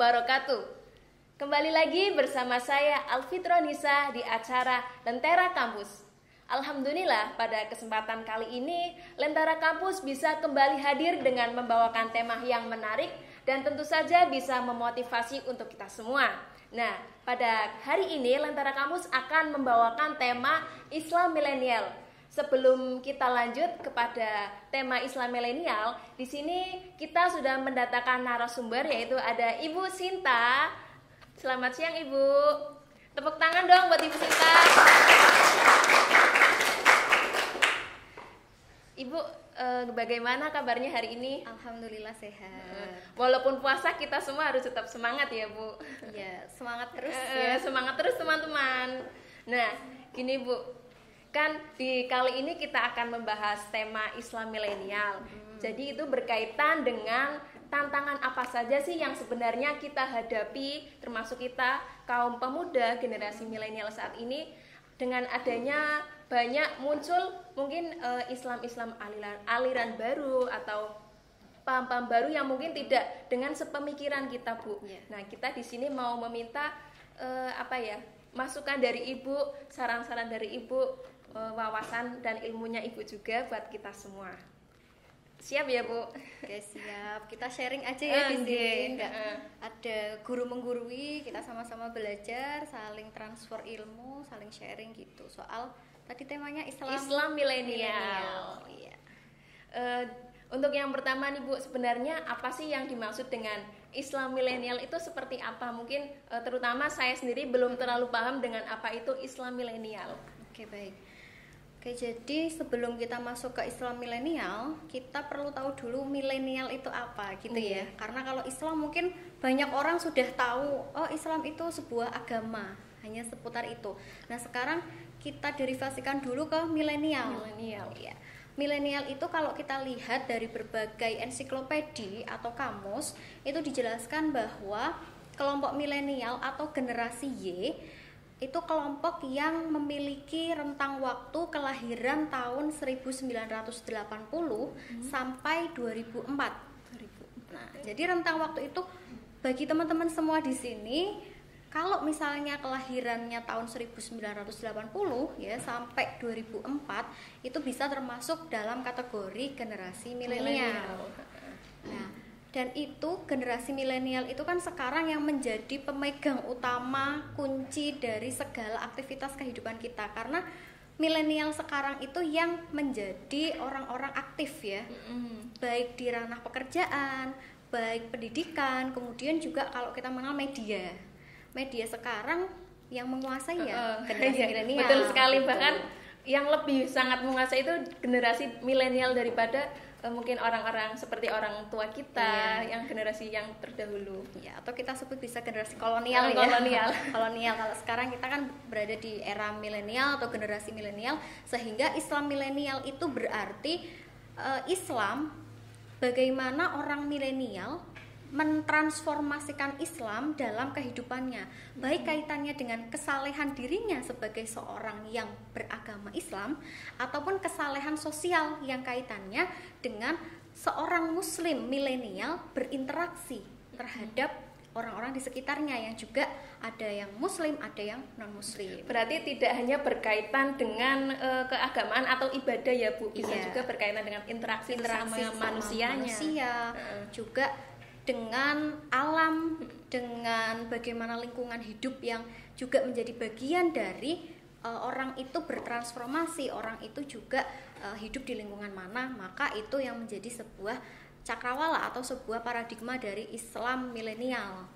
wabarakatuh. Kembali lagi bersama saya Alfitronisa di acara Lentera Kampus. Alhamdulillah pada kesempatan kali ini Lentera Kampus bisa kembali hadir dengan membawakan tema yang menarik dan tentu saja bisa memotivasi untuk kita semua. Nah, pada hari ini Lentera Kampus akan membawakan tema Islam Milenial. Sebelum kita lanjut kepada tema Islam milenial, di sini kita sudah mendatangkan narasumber yaitu ada Ibu Sinta. Selamat siang Ibu. Tepuk tangan dong buat Ibu Sinta. Ibu, bagaimana kabarnya hari ini? Alhamdulillah sehat. Walaupun puasa kita semua harus tetap semangat ya Bu. Ya, semangat terus ya. Semangat terus teman-teman. Nah, gini Bu. Kan di kali ini kita akan membahas tema Islam milenial. Jadi itu berkaitan dengan tantangan apa saja sih yang sebenarnya kita hadapi, termasuk kita kaum pemuda generasi milenial saat ini, dengan adanya banyak muncul mungkin Islam-Islam aliran baru atau paham-paham baru yang mungkin tidak dengan sepemikiran kita, Bu. Yeah. Nah, kita di sini mau meminta masukan dari Ibu, saran-saran dari Ibu, wawasan dan ilmunya Ibu juga buat kita semua. Siap ya Bu? Oke, siap. Kita sharing aja ya di sini. Enggak ada guru menggurui, kita sama-sama belajar, saling transfer ilmu, saling sharing gitu. Soal tadi temanya Islam milenial. Iya. Untuk yang pertama nih Bu, sebenarnya apa sih yang dimaksud dengan Islam milenial itu seperti apa? Mungkin terutama saya sendiri belum terlalu paham dengan apa itu Islam milenial. Oke, baik. Oke, jadi sebelum kita masuk ke Islam milenial, kita perlu tahu dulu milenial itu apa gitu ya. Karena kalau Islam mungkin banyak orang sudah tahu, oh Islam itu sebuah agama, hanya seputar itu. Nah, sekarang kita derivasikan dulu ke milenial. Ya. Milenial itu kalau kita lihat dari berbagai ensiklopedi atau kamus, itu dijelaskan bahwa kelompok milenial atau generasi Y itu kelompok yang memiliki rentang waktu kelahiran tahun 1980 sampai 2004. Nah, jadi rentang waktu itu bagi teman-teman semua di sini, kalau misalnya kelahirannya tahun 1980 ya sampai 2004 itu bisa termasuk dalam kategori generasi milenial. Nah, dan itu generasi milenial itu kan sekarang yang menjadi pemegang utama kunci dari segala aktivitas kehidupan kita, karena milenial sekarang itu yang menjadi orang-orang aktif ya, baik di ranah pekerjaan, baik pendidikan, kemudian juga kalau kita mengenal media sekarang yang menguasai ya generasi milenial. Betul sekali, bahkan yang lebih sangat menguasai itu generasi milenial daripada mungkin orang-orang seperti orang tua kita, yang generasi yang terdahulu ya, atau kita sebut bisa generasi kolonial ya. Kolonial. Kalau sekarang kita kan berada di era milenial atau generasi milenial, sehingga Islam milenial itu berarti Islam, bagaimana orang milenial mentransformasikan Islam dalam kehidupannya, baik kaitannya dengan kesalehan dirinya sebagai seorang yang beragama Islam, ataupun kesalehan sosial yang kaitannya dengan seorang muslim milenial berinteraksi terhadap orang-orang di sekitarnya yang juga ada yang muslim, ada yang non muslim. Berarti tidak hanya berkaitan dengan keagamaan atau ibadah ya Bu, bisa juga berkaitan dengan interaksi sama manusianya. Juga dengan alam, dengan bagaimana lingkungan hidup yang juga menjadi bagian dari orang itu bertransformasi, orang itu juga hidup di lingkungan mana, maka itu yang menjadi sebuah cakrawala atau sebuah paradigma dari Islam milenial,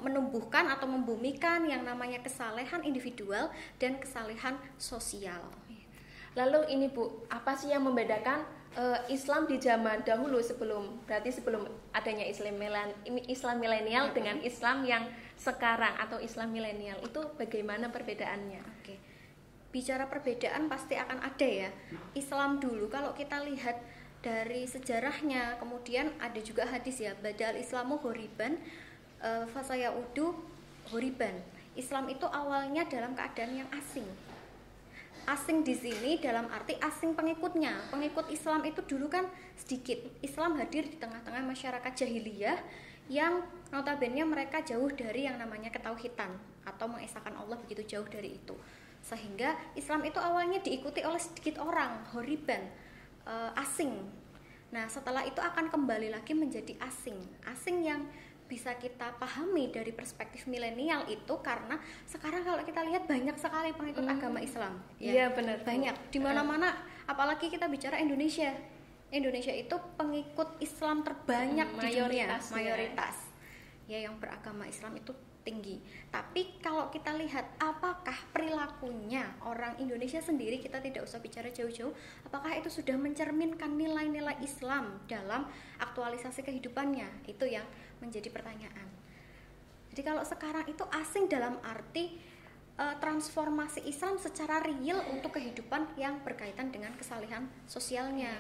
menumbuhkan atau membumikan yang namanya kesalehan individual dan kesalehan sosial. Lalu ini Bu, apa sih yang membedakan Islam di zaman dahulu sebelum adanya Islam milenial dengan Islam yang sekarang atau Islam milenial, itu bagaimana perbedaannya? Oke. Bicara perbedaan pasti akan ada ya. Islam dulu kalau kita lihat dari sejarahnya, kemudian ada juga hadis ya, badal Islamu horiban fasayaudu horiban. Islam itu awalnya dalam keadaan yang asing. Asing di sini dalam arti asing pengikutnya. Pengikut Islam itu dulu kan sedikit. Islam hadir di tengah-tengah masyarakat jahiliyah yang notabene mereka jauh dari yang namanya ketauhidan atau mengesahkan Allah, begitu jauh dari itu. Sehingga Islam itu awalnya diikuti oleh sedikit orang, horiban, asing. Nah, setelah itu akan kembali lagi menjadi asing. Asing yang bisa kita pahami dari perspektif milenial itu karena sekarang kalau kita lihat banyak sekali pengikut agama Islam. Iya, benar. Banyak. Di mana-mana, apalagi kita bicara Indonesia. Indonesia itu pengikut Islam terbanyak di dunia, mayoritas. Ya, yang beragama Islam itu tinggi. Tapi kalau kita lihat apakah perilakunya orang Indonesia sendiri, kita tidak usah bicara jauh-jauh, apakah itu sudah mencerminkan nilai-nilai Islam dalam aktualisasi kehidupannya? Itu yang menjadi pertanyaan. Jadi kalau sekarang itu asing dalam arti transformasi Islam secara real untuk kehidupan yang berkaitan dengan kesalehan sosialnya.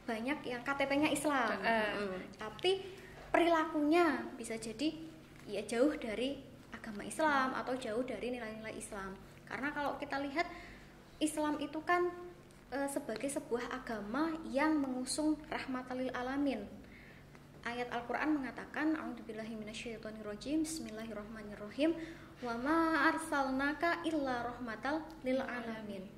Banyak yang KTP-nya Islam, tapi perilakunya bisa jadi ya jauh dari agama Islam atau jauh dari nilai-nilai Islam. Karena kalau kita lihat Islam itu kan sebagai sebuah agama yang mengusung rahmatal lil alamin. Ayat Al-Qur'an mengatakan, a'udzubillahi minasyaitonirrajim, bismillahirrahmanirrahim, wa ma arsalnaka illa rahmatal lil alamin.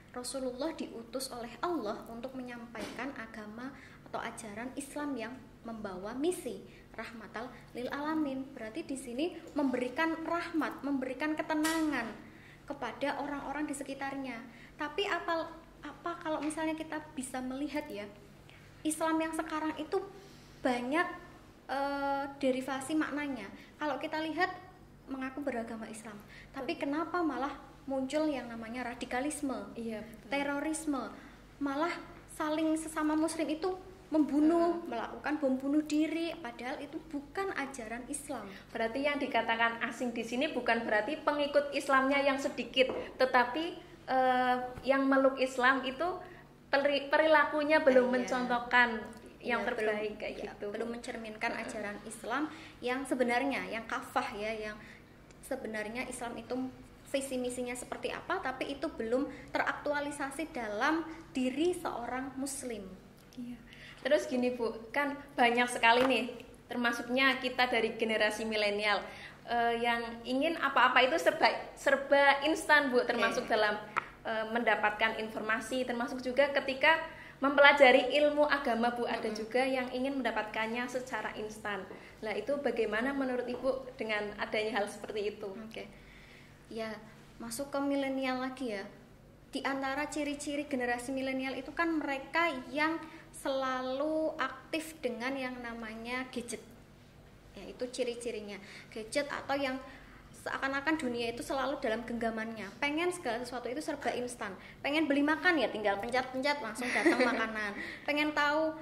Rasulullah diutus oleh Allah untuk menyampaikan agama atau ajaran Islam yang membawa misi rahmatal lil alamin. Berarti di sini memberikan rahmat, memberikan ketenangan kepada orang-orang di sekitarnya. Tapi apa kalau misalnya kita bisa melihat ya, Islam yang sekarang itu banyak derivasi maknanya. Kalau kita lihat mengaku beragama Islam, tapi kenapa malah muncul yang namanya radikalisme, terorisme, malah saling sesama muslim itu membunuh, melakukan bom bunuh diri, padahal itu bukan ajaran Islam. Berarti yang dikatakan asing di sini bukan berarti pengikut Islamnya yang sedikit, tetapi yang meluk Islam itu perilakunya belum mencontohkan yang terbaik, belum, kayak gitu. Belum mencerminkan ajaran Islam yang sebenarnya, yang kafah ya, yang sebenarnya Islam itu visi misinya seperti apa, tapi itu belum teraktualisasi dalam diri seorang muslim. Iya. Terus gini Bu, kan banyak sekali nih, termasuknya kita dari generasi milenial yang ingin apa-apa itu serba instan Bu, termasuk dalam mendapatkan informasi, termasuk juga ketika mempelajari ilmu agama Bu, ada juga yang ingin mendapatkannya secara instan. Nah, itu bagaimana menurut Ibu dengan adanya hal seperti itu? Oke. Ya, masuk ke milenial lagi ya. Di antara ciri-ciri generasi milenial itu kan mereka yang selalu aktif dengan yang namanya gadget. Ya, itu ciri-cirinya. Gadget atau yang seakan-akan dunia itu selalu dalam genggamannya. Pengen segala sesuatu itu serba instan. Pengen beli makan ya tinggal pencet-pencet langsung datang makanan. Pengen tahu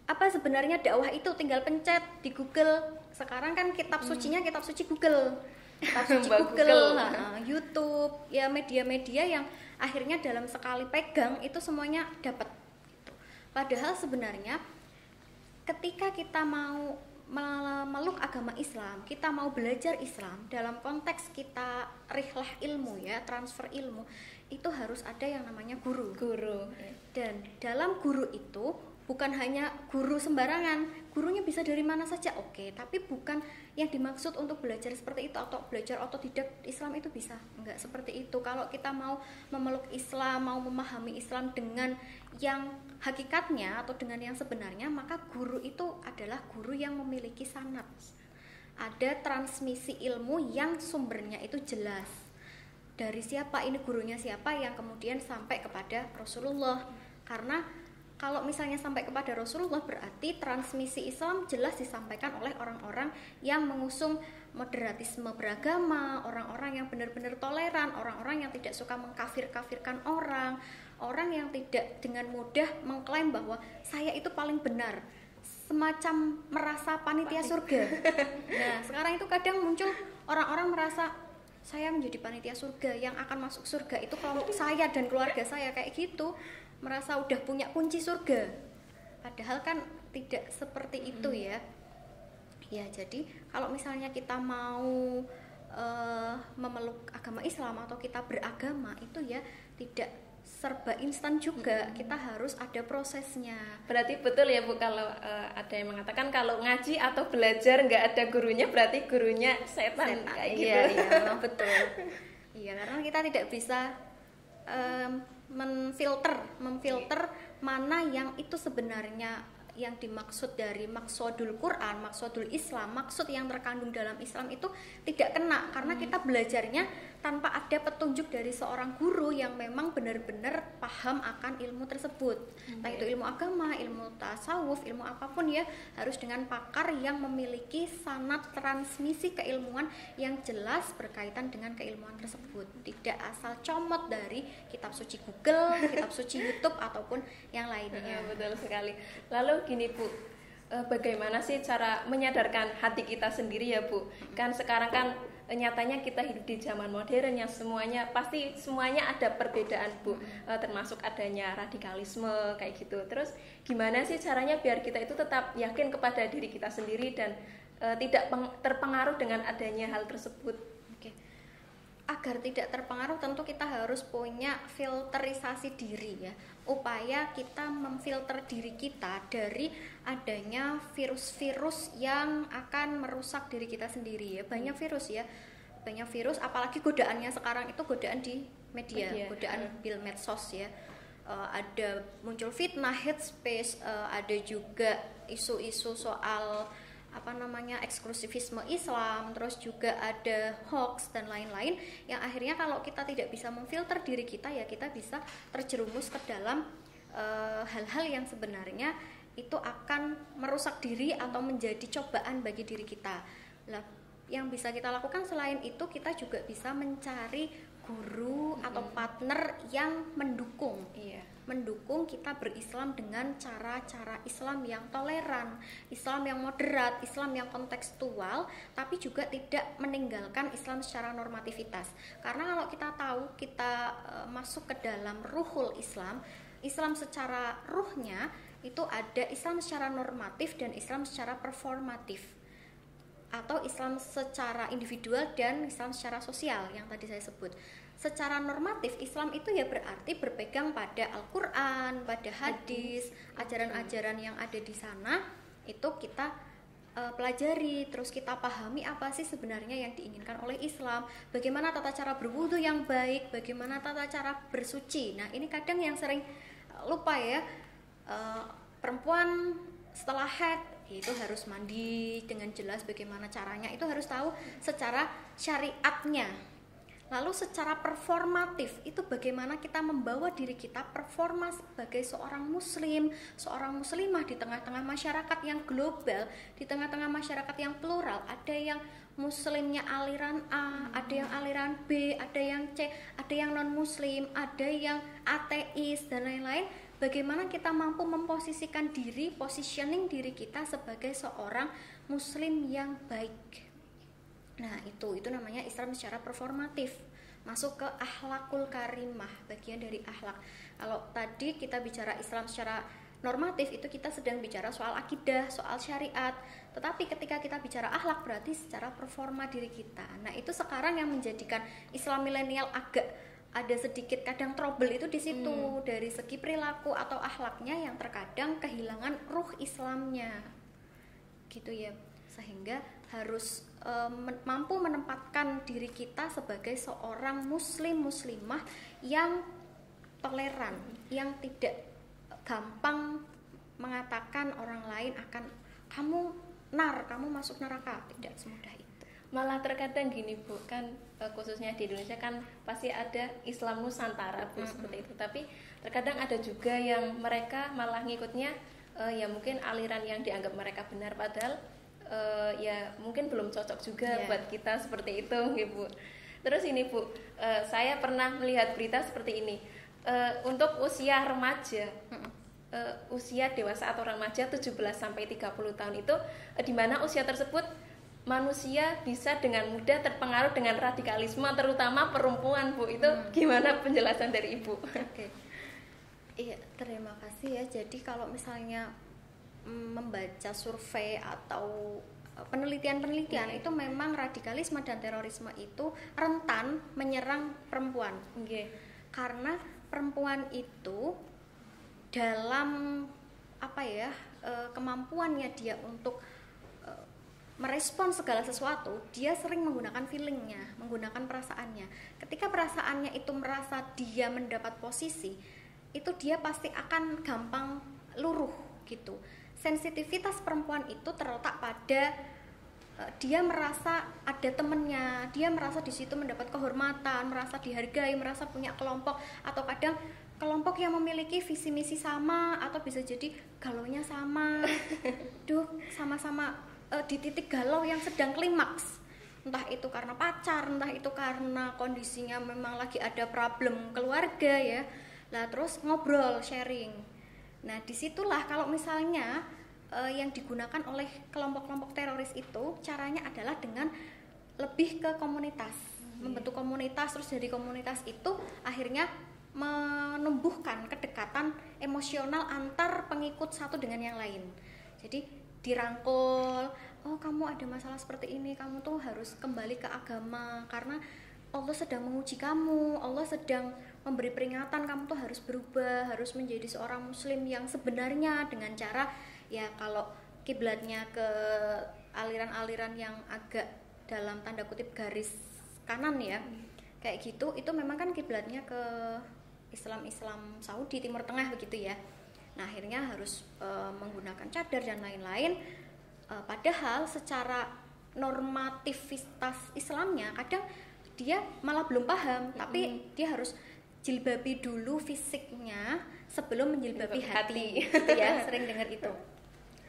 apa sebenarnya dakwah itu tinggal pencet di Google. Sekarang kan kitab sucinya kitab suci Google. Kitab suci Google, YouTube, ya media-media yang akhirnya dalam sekali pegang itu semuanya dapat gitu. Padahal sebenarnya ketika kita mau memeluk agama Islam, kita mau belajar Islam dalam konteks kita rihlah ilmu ya, transfer ilmu, itu harus ada yang namanya guru. Dan dalam guru itu bukan hanya guru sembarangan, gurunya bisa dari mana saja, oke, tapi bukan yang dimaksud untuk belajar seperti itu atau belajar otodidak Islam itu bisa, enggak seperti itu. Kalau kita mau memeluk Islam, mau memahami Islam dengan yang hakikatnya atau dengan yang sebenarnya, maka guru itu adalah guru yang memiliki sanad. Ada transmisi ilmu yang sumbernya itu jelas. Dari siapa ini gurunya siapa yang kemudian sampai kepada Rasulullah. Karena kalau misalnya sampai kepada Rasulullah berarti transmisi Islam jelas disampaikan oleh orang-orang yang mengusung moderatisme beragama, orang-orang yang benar-benar toleran, orang-orang yang tidak suka mengkafir-kafirkan orang, orang yang tidak dengan mudah mengklaim bahwa saya itu paling benar, semacam merasa panitia surga. Nah, sekarang itu kadang muncul orang-orang merasa saya menjadi panitia surga, yang akan masuk surga itu kelompok saya dan keluarga saya, kayak gitu. Merasa udah punya kunci surga, padahal kan tidak seperti itu ya. Ya, jadi kalau misalnya kita mau memeluk agama Islam atau kita beragama itu ya tidak serba instan juga, kita harus ada prosesnya. Berarti betul ya Bu, kalau ada yang mengatakan kalau ngaji atau belajar nggak ada gurunya berarti gurunya setan kayak gitu. Iya, memang betul. Iya, karena kita tidak bisa memfilter mana yang itu sebenarnya yang dimaksud dari maksudul Quran, maksudul Islam, maksud yang terkandung dalam Islam itu tidak kena karena kita belajarnya tanpa ada petunjuk dari seorang guru yang memang benar-benar paham akan ilmu tersebut. Entah itu ilmu agama, ilmu tasawuf, ilmu apapun ya, harus dengan pakar yang memiliki sanad transmisi keilmuan yang jelas berkaitan dengan keilmuan tersebut. Tidak asal comot dari kitab suci Google, kitab suci YouTube ataupun yang lainnya. Betul sekali. Lalu gini Bu, bagaimana sih cara menyadarkan hati kita sendiri ya Bu? Kan sekarang kan nyatanya kita hidup di zaman modern yang semuanya ada perbedaan Bu, termasuk adanya radikalisme kayak gitu. Terus gimana sih caranya biar kita itu tetap yakin kepada diri kita sendiri dan tidak terpengaruh dengan adanya hal tersebut? Agar tidak terpengaruh tentu kita harus punya filterisasi diri ya, upaya kita memfilter diri kita dari adanya virus-virus yang akan merusak diri kita sendiri ya. Banyak virus apalagi godaannya sekarang itu godaan di media. Godaan bil medsos ya. Ada muncul fitnah, hate speech, ada juga isu-isu soal eksklusivisme Islam, terus juga ada hoax dan lain-lain yang akhirnya kalau kita tidak bisa memfilter diri kita ya kita bisa terjerumus ke dalam hal-hal yang sebenarnya itu akan merusak diri atau menjadi cobaan bagi diri kita. Lah, yang bisa kita lakukan selain itu kita juga bisa mencari guru atau partner yang mendukung kita berislam dengan cara-cara Islam yang toleran, Islam yang moderat, Islam yang kontekstual, tapi juga tidak meninggalkan Islam secara normativitas. Karena kalau kita tahu kita masuk ke dalam ruhul Islam, Islam secara ruhnya itu ada Islam secara normatif dan Islam secara performatif, atau Islam secara individual dan Islam secara sosial yang tadi saya sebut. Secara normatif Islam itu ya berarti berpegang pada Al-Quran, pada hadis, ajaran-ajaran yang ada di sana itu kita pelajari, terus kita pahami apa sih sebenarnya yang diinginkan oleh Islam, bagaimana tata cara berwudu yang baik, bagaimana tata cara bersuci. Nah ini kadang yang sering lupa ya, perempuan setelah haid itu harus mandi dengan jelas bagaimana caranya, itu harus tahu secara syariatnya. Lalu secara performatif itu bagaimana kita membawa diri kita performa sebagai seorang muslim, seorang muslimah di tengah-tengah masyarakat yang global, di tengah-tengah masyarakat yang plural. Ada yang muslimnya aliran A, ada yang aliran B, ada yang C, ada yang non muslim, ada yang ateis dan lain-lain. Bagaimana kita mampu memposisikan diri, positioning diri kita sebagai seorang muslim yang baik. Nah itu namanya Islam secara performatif, masuk ke akhlakul karimah, bagian dari akhlak. Kalau tadi kita bicara Islam secara normatif itu kita sedang bicara soal akidah, soal syariat. Tetapi ketika kita bicara akhlak berarti secara performa diri kita. Nah itu sekarang yang menjadikan Islam milenial agak ada sedikit kadang trouble itu di situ, dari segi perilaku atau akhlaknya yang terkadang kehilangan ruh Islamnya gitu ya, sehingga harus mampu menempatkan diri kita sebagai seorang muslimah yang toleran, yang tidak gampang mengatakan orang lain akan kamu masuk neraka, tidak semudah itu. Malah terkadang gini Bu, kan khususnya di Indonesia kan pasti ada Islam Nusantara Bu, seperti itu. Tapi terkadang ada juga yang mereka malah ngikutnya ya mungkin aliran yang dianggap mereka benar, padahal ya mungkin belum cocok juga buat kita seperti itu Bu. Terus ini Bu, saya pernah melihat berita seperti ini, untuk usia remaja, usia dewasa atau remaja 17 sampai 30 tahun itu, di mana usia tersebut manusia bisa dengan mudah terpengaruh dengan radikalisme, terutama perempuan Bu. Itu gimana penjelasan dari Ibu? Iya, terima kasih ya. Jadi kalau misalnya membaca survei atau penelitian itu memang radikalisme dan terorisme itu rentan menyerang perempuan. Karena perempuan itu dalam kemampuannya dia untuk merespon segala sesuatu, dia sering menggunakan feelingnya, menggunakan perasaannya. Ketika perasaannya itu merasa dia mendapat posisi, itu dia pasti akan gampang luruh gitu. Sensitivitas perempuan itu terletak pada dia merasa ada temennya, dia merasa di situ mendapat kehormatan, merasa dihargai, merasa punya kelompok, atau kadang kelompok yang memiliki visi misi sama, atau bisa jadi galaunya sama, sama-sama di titik galau yang sedang klimaks, entah itu karena pacar, entah itu karena kondisinya memang lagi ada problem keluarga ya. Nah terus ngobrol, sharing. Nah disitulah kalau misalnya yang digunakan oleh kelompok-kelompok teroris itu caranya adalah dengan lebih ke komunitas, membentuk komunitas, terus dari komunitas itu akhirnya menumbuhkan kedekatan emosional antar pengikut satu dengan yang lain. Jadi dirangkul, oh kamu ada masalah seperti ini, kamu tuh harus kembali ke agama karena Allah sedang menguji kamu, Allah sedang memberi peringatan, kamu tuh harus berubah, harus menjadi seorang muslim yang sebenarnya, dengan cara ya kalau kiblatnya ke aliran-aliran yang agak dalam tanda kutip garis kanan ya, kayak gitu, itu memang kan kiblatnya ke Islam Saudi, Timur Tengah begitu ya. Nah akhirnya harus menggunakan cadar dan lain-lain, padahal secara normativitas Islamnya kadang dia malah belum paham, tapi dia harus jilbabi dulu fisiknya sebelum menjilbabi hati. Gitu ya, sering dengar itu.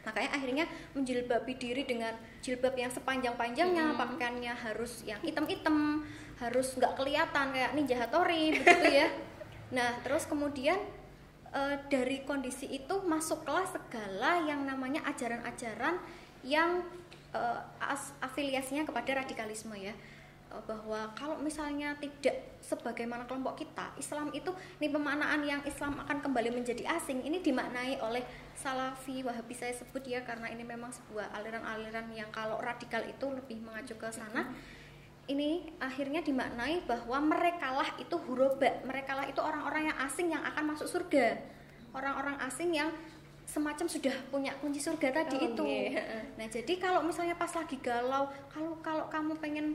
Makanya akhirnya menjilbabi diri dengan jilbab yang sepanjang-panjangnya, pakaiannya harus yang hitam-hitam, harus nggak kelihatan kayak Ninja Hattori begitu ya. Nah terus kemudian dari kondisi itu masuklah segala yang namanya ajaran-ajaran yang afiliasinya kepada radikalisme ya, bahwa kalau misalnya tidak sebagaimana kelompok kita, Islam itu, ini pemaknaan yang Islam akan kembali menjadi asing, ini dimaknai oleh Salafi, Wahabi saya sebut ya, karena ini memang sebuah aliran-aliran yang kalau radikal itu lebih mengacu ke sana. Ini akhirnya dimaknai bahwa merekalah itu huroba, merekalah itu orang-orang yang asing yang akan masuk surga, orang-orang asing yang semacam sudah punya kunci surga tadi itu. Nah jadi kalau misalnya pas lagi galau, kalau kamu pengen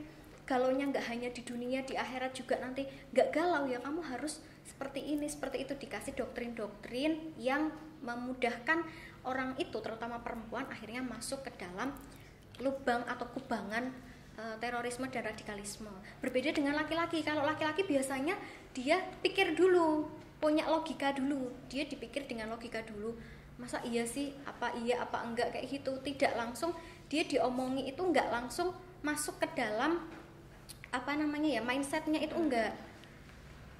galaunya nggak hanya di dunia, di akhirat juga nanti nggak galau ya, kamu harus seperti ini, seperti itu, dikasih doktrin-doktrin yang memudahkan orang itu, terutama perempuan, akhirnya masuk ke dalam lubang atau kubangan terorisme dan radikalisme. Berbeda dengan laki-laki. Kalau laki-laki biasanya dia pikir dulu, punya logika dulu, dia dipikir dengan logika dulu, masa iya sih, apa iya apa enggak, kayak gitu. Tidak langsung dia diomongi itu, enggak langsung masuk ke dalam mindsetnya itu, enggak.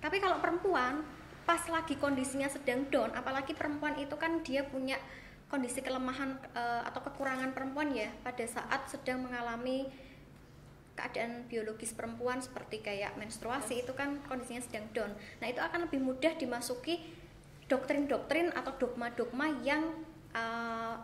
Tapi kalau perempuan pas lagi kondisinya sedang down, apalagi perempuan itu kan dia punya kondisi kelemahan atau kekurangan perempuan ya, pada saat sedang mengalami keadaan biologis perempuan seperti kayak menstruasi, itu kan kondisinya sedang down. Nah itu akan lebih mudah dimasuki doktrin-doktrin atau dogma-dogma yang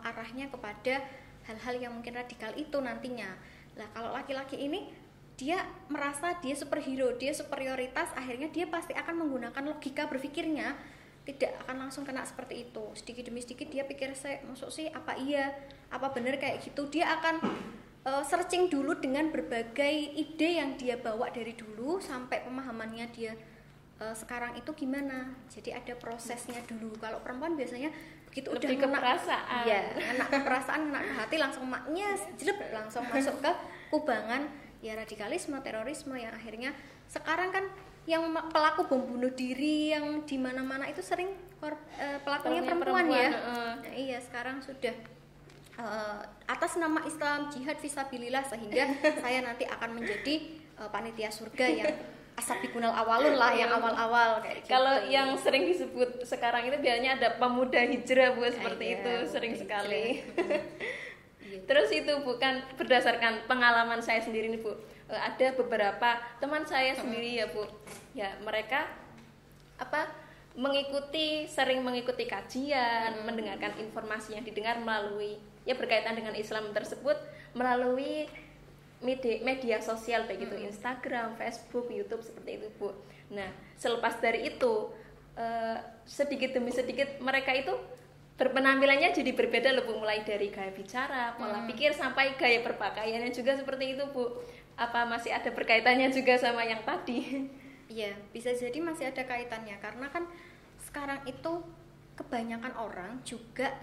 arahnya kepada hal-hal yang mungkin radikal itu nantinya. Nah kalau laki-laki ini dia merasa dia superhero, dia superioritas, akhirnya dia pasti akan menggunakan logika berpikirnya, tidak akan langsung kena seperti itu. Sedikit demi sedikit dia pikir, saya masuk sih, apa iya, apa benar kayak gitu. Dia akan searching dulu dengan berbagai ide yang dia bawa dari dulu sampai pemahamannya dia sekarang itu gimana. Jadi ada prosesnya dulu. Kalau perempuan biasanya begitu lebih udah ke perasaan, ya, kena ke perasaan, kena ke hati, langsung maknya jelek, langsung masuk ke kubangan ya radikalisme, terorisme, yang akhirnya sekarang kan yang pelaku bom bunuh diri yang di mana-mana itu sering pelakunya perempuan ya. Nah, iya sekarang sudah atas nama Islam jihad fisabilillah, sehingga saya nanti akan menjadi panitia surga yang asabiqunal awalun lah, yang awal-awal kayak gitu. Kalau yang sering disebut sekarang itu biasanya ada pemuda hijrah Bu, seperti iya, itu sering hijrah sekali. Terus itu bukan berdasarkan pengalaman saya sendiri nih Bu, ada beberapa teman saya sendiri ya Bu, ya mereka sering mengikuti kajian, mendengarkan informasi yang didengar melalui ya berkaitan dengan Islam tersebut melalui media sosial baik itu Instagram, Facebook, YouTube seperti itu Bu. Nah selepas dari itu sedikit demi sedikit mereka itu berpenampilannya jadi berbeda loh Bu, mulai dari gaya bicara, pola pikir sampai gaya berpakaiannya juga seperti itu Bu. Apa masih ada berkaitannya juga sama yang tadi? Iya, bisa jadi masih ada kaitannya karena kan sekarang itu kebanyakan orang juga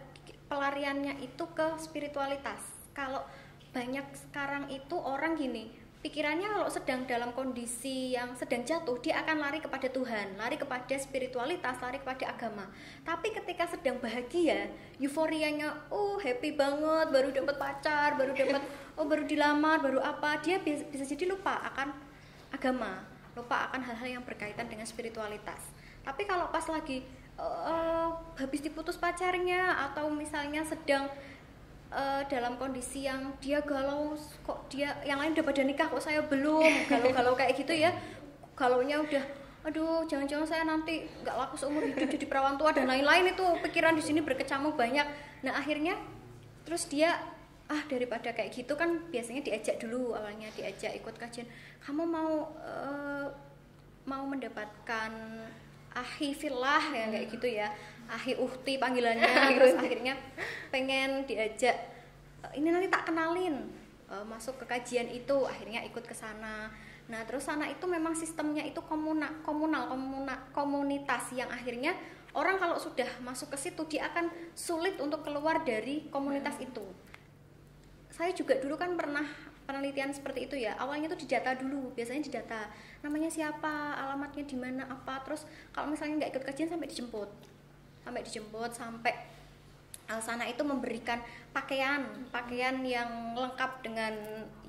pelariannya itu ke spiritualitas. Kalau banyak sekarang itu orang gini, pikirannya kalau sedang dalam kondisi yang sedang jatuh, dia akan lari kepada Tuhan, lari kepada spiritualitas, lari kepada agama. Tapi ketika sedang bahagia, euforianya, happy banget, baru dapat pacar, baru dapat, baru dilamar, baru apa, dia bisa jadi lupa akan agama, lupa akan hal-hal yang berkaitan dengan spiritualitas. Tapi kalau pas lagi habis diputus pacarnya atau misalnya sedang dalam kondisi yang dia galau, kok dia yang lain udah pada nikah kok saya belum, galau-galau kayak gitu ya, galaunya udah aduh jangan-jangan saya nanti nggak laku seumur hidup jadi perawan tua dan lain-lain, itu pikiran di sini berkecamuk banyak. Nah akhirnya terus dia daripada kayak gitu kan biasanya diajak dulu, awalnya diajak ikut kajian, kamu mau mendapatkan ahi filah yang kayak gitu ya, ahi uhti panggilannya. Terus akhirnya pengen diajak, ini nanti tak kenalin, masuk ke kajian itu, akhirnya ikut ke sana. Nah terus sana itu memang sistemnya itu komunitas yang akhirnya orang kalau sudah masuk ke situ dia akan sulit untuk keluar dari komunitas itu. Saya juga dulu kan pernah penelitian seperti itu ya, awalnya tuh didata dulu, biasanya didata namanya siapa, alamatnya di mana, apa, terus kalau misalnya nggak ikut kajian sampai dijemput sampai sana itu memberikan pakaian yang lengkap dengan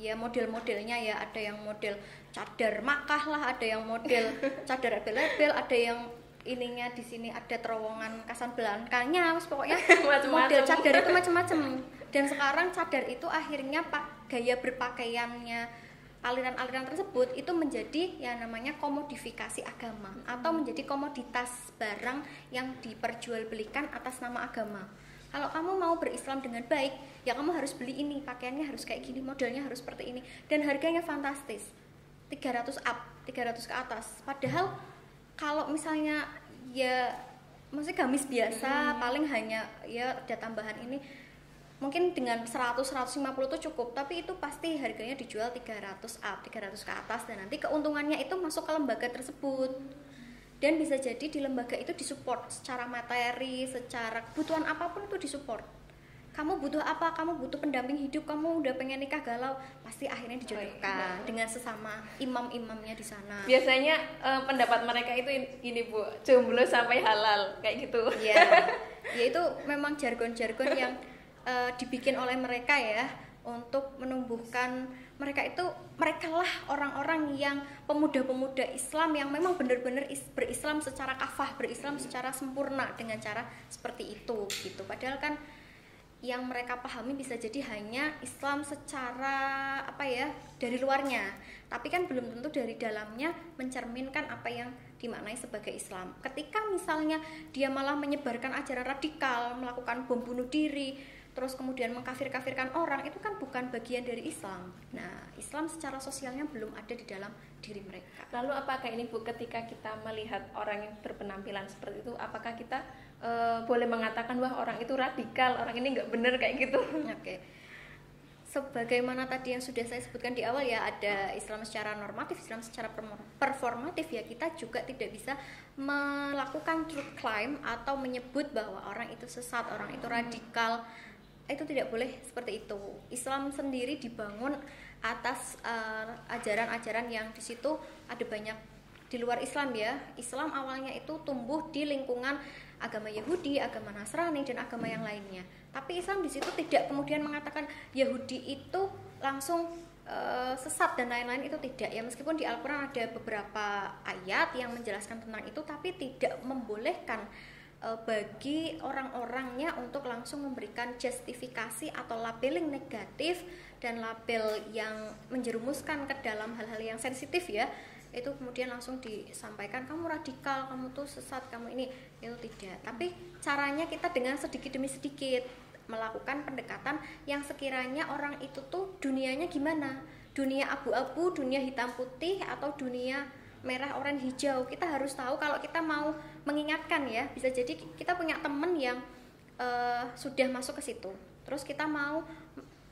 ya model-modelnya ya, ada yang model cadar Makkah lah, ada yang model cadar rebel-rebel, ada yang ininya di sini ada terowongan Casablancanya, pokoknya model cadar itu macam-macam. Dan sekarang cadar itu akhirnya gaya berpakaiannya aliran-aliran tersebut itu menjadi yang namanya komodifikasi agama atau menjadi komoditas barang yang diperjualbelikan atas nama agama. Kalau kamu mau berislam dengan baik, ya kamu harus beli ini, pakaiannya harus kayak gini, modelnya harus seperti ini, dan harganya fantastis, 300 ke atas. Padahal kalau misalnya ya maksudnya gamis biasa paling hanya ya ada tambahan ini, mungkin dengan 100-150 itu cukup, tapi itu pasti harganya dijual 300 ke atas, dan nanti keuntungannya itu masuk ke lembaga tersebut. Dan bisa jadi di lembaga itu disupport secara materi, secara kebutuhan apapun itu disupport. Kamu butuh apa? Kamu butuh pendamping hidup, kamu udah pengen nikah galau, pasti akhirnya dijodohkan dengan sesama imam-imamnya di sana. Biasanya pendapat mereka itu ini Bu, jomblo sampai halal kayak gitu. Iya. Ya itu memang jargon-jargon yang dibikin oleh mereka ya, untuk menumbuhkan mereka lah orang-orang yang pemuda-pemuda Islam yang memang benar-benar berislam secara kafah, berislam secara sempurna dengan cara seperti itu gitu. Padahal kan yang mereka pahami bisa jadi hanya Islam secara dari luarnya, tapi kan belum tentu dari dalamnya mencerminkan apa yang dimaknai sebagai Islam. Ketika misalnya dia malah menyebarkan ajaran radikal, melakukan bom bunuh diri, terus kemudian mengkafir-kafirkan orang, itu kan bukan bagian dari Islam. Nah, Islam secara sosialnya belum ada di dalam diri mereka. Lalu apakah ini Bu, ketika kita melihat orang yang berpenampilan seperti itu, apakah kita boleh mengatakan wah orang itu radikal, orang ini nggak benar kayak gitu? Oke. Sebagaimana tadi yang sudah saya sebutkan di awal ya, ada Islam secara normatif, Islam secara performatif ya, kita juga tidak bisa melakukan truth claim atau menyebut bahwa orang itu sesat, orang itu radikal. Itu tidak boleh seperti itu. Islam sendiri dibangun atas ajaran-ajaran yang di situ ada banyak di luar Islam ya. Islam awalnya itu tumbuh di lingkungan agama Yahudi, agama Nasrani, dan agama yang lainnya. Tapi Islam di situ tidak kemudian mengatakan Yahudi itu langsung sesat dan lain-lain, itu tidak ya. Meskipun di Al-Quran ada beberapa ayat yang menjelaskan tentang itu, tapi tidak membolehkan bagi orang-orangnya untuk langsung memberikan justifikasi atau labeling negatif dan label yang menjerumuskan ke dalam hal-hal yang sensitif ya, itu kemudian langsung disampaikan kamu radikal, kamu tuh sesat, kamu ini, itu tidak. Tapi caranya kita dengan sedikit demi sedikit melakukan pendekatan yang sekiranya orang itu tuh dunianya gimana, dunia abu-abu, dunia hitam putih, atau dunia merah, oranye, hijau. Kita harus tahu kalau kita mau mengingatkan ya. Bisa jadi kita punya teman yang sudah masuk ke situ. Terus kita mau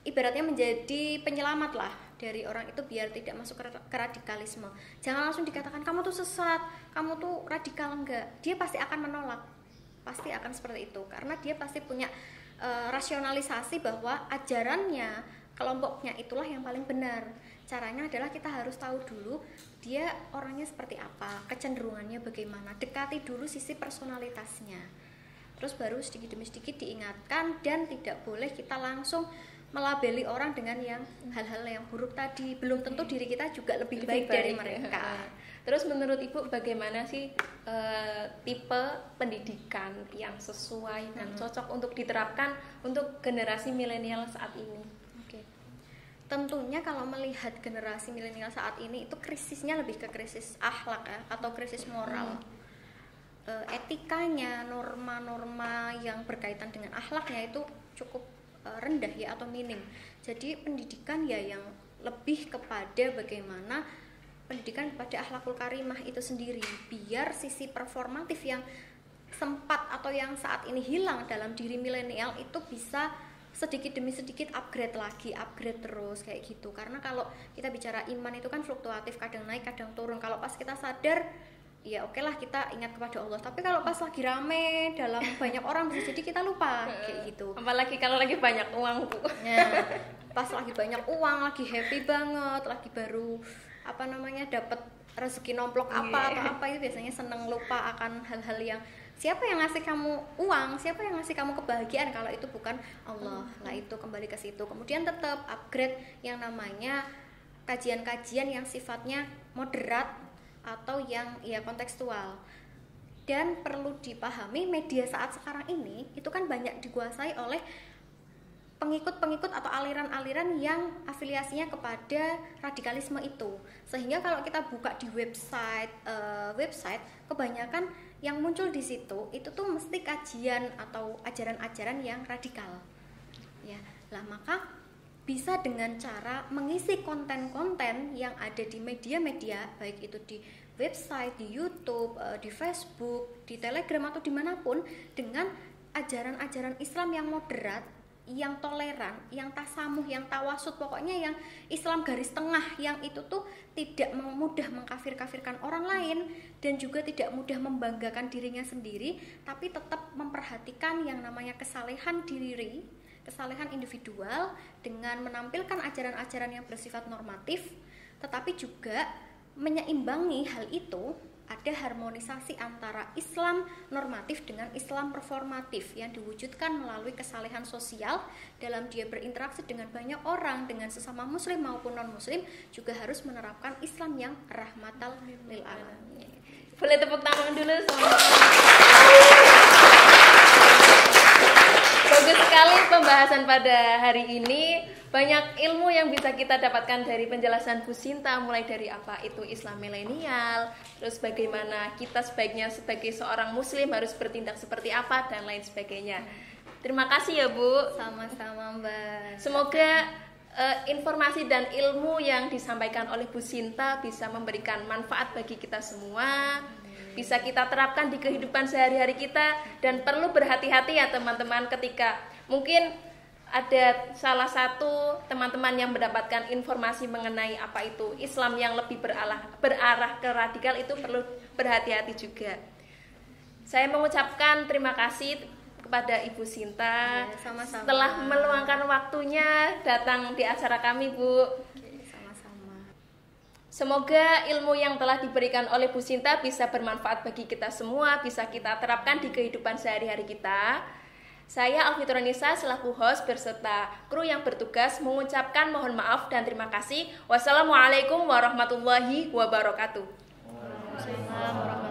ibaratnya menjadi penyelamat lah dari orang itu biar tidak masuk ke radikalisme. Jangan langsung dikatakan kamu tuh sesat, kamu tuh radikal, enggak. Dia pasti akan menolak. Pasti akan seperti itu karena dia pasti punya rasionalisasi bahwa ajarannya, kelompoknya itulah yang paling benar. Caranya adalah kita harus tahu dulu dia orangnya seperti apa, kecenderungannya bagaimana, dekati dulu sisi personalitasnya. Terus baru sedikit demi sedikit diingatkan dan tidak boleh kita langsung melabeli orang dengan yang hal-hal yang buruk tadi. Belum tentu diri kita juga lebih baik dari mereka. Terus menurut Ibu bagaimana sih tipe pendidikan yang sesuai dan cocok untuk diterapkan untuk generasi milenial saat ini? Oke. Tentunya kalau melihat generasi milenial saat ini itu krisisnya lebih ke krisis akhlak ya, atau krisis moral. Etikanya, norma-norma yang berkaitan dengan akhlaknya itu cukup rendah ya atau minim. Jadi pendidikan ya yang lebih kepada bagaimana pendidikan kepada akhlakul karimah itu sendiri, biar sisi performatif yang sempat atau yang saat ini hilang dalam diri milenial itu bisa sedikit demi sedikit upgrade lagi, upgrade terus kayak gitu. Karena kalau kita bicara iman itu kan fluktuatif, kadang naik kadang turun. Kalau pas kita sadar ya oke lah kita ingat kepada Allah, tapi kalau pas lagi rame dalam banyak orang bisa jadi kita lupa kayak gitu. Apalagi kalau lagi banyak uang, Bu. Ya, pas lagi banyak uang, lagi happy banget, lagi baru dapat rezeki nomplok apa atau apa, itu biasanya seneng lupa akan hal-hal yang siapa yang ngasih kamu uang, siapa yang ngasih kamu kebahagiaan kalau itu bukan Allah. Lah itu kembali ke situ. Kemudian tetap upgrade yang namanya kajian-kajian yang sifatnya moderat atau yang ya kontekstual. Dan perlu dipahami media saat sekarang ini itu kan banyak dikuasai oleh pengikut-pengikut atau aliran-aliran yang afiliasinya kepada radikalisme itu. Sehingga kalau kita buka di website kebanyakan yang muncul di situ itu tuh mesti kajian atau ajaran-ajaran yang radikal. Ya, lah maka bisa dengan cara mengisi konten-konten yang ada di media-media, baik itu di website, di YouTube, di Facebook, di Telegram atau dimanapun, dengan ajaran-ajaran Islam yang moderat, yang toleran, yang tasamuh, yang tawasud, pokoknya yang Islam garis tengah, yang itu tuh tidak mudah mengkafir-kafirkan orang lain dan juga tidak mudah membanggakan dirinya sendiri, tapi tetap memperhatikan yang namanya kesalehan diri, kesalehan individual dengan menampilkan ajaran-ajaran yang bersifat normatif, tetapi juga menyeimbangi hal itu ada harmonisasi antara Islam normatif dengan Islam performatif yang diwujudkan melalui kesalehan sosial dalam dia berinteraksi dengan banyak orang, dengan sesama muslim maupun non muslim, juga harus menerapkan Islam yang rahmatal lil alamin. Boleh tepuk tangan dulu sama. Bagus sekali pembahasan pada hari ini. Banyak ilmu yang bisa kita dapatkan dari penjelasan Bu Sinta, mulai dari apa itu Islam milenial, terus bagaimana kita sebaiknya sebagai seorang muslim harus bertindak seperti apa, dan lain sebagainya. Terima kasih ya Bu. Sama-sama Mbak. Semoga informasi dan ilmu yang disampaikan oleh Bu Sinta bisa memberikan manfaat bagi kita semua, bisa kita terapkan di kehidupan sehari-hari kita. Dan perlu berhati-hati ya teman-teman, ketika mungkin ada salah satu teman-teman yang mendapatkan informasi mengenai apa itu Islam yang lebih berarah ke radikal, itu perlu berhati-hati juga. Saya mengucapkan terima kasih kepada Ibu Sinta sama-sama. Setelah meluangkan waktunya datang di acara kami, Bu. Sama-sama. Semoga ilmu yang telah diberikan oleh Bu Sinta bisa bermanfaat bagi kita semua, bisa kita terapkan di kehidupan sehari-hari kita. Saya Alfitronisa selaku host berserta kru yang bertugas mengucapkan mohon maaf dan terima kasih. Wassalamualaikum warahmatullahi wabarakatuh. Waalaikumsalam warahmatullahi wabarakatuh.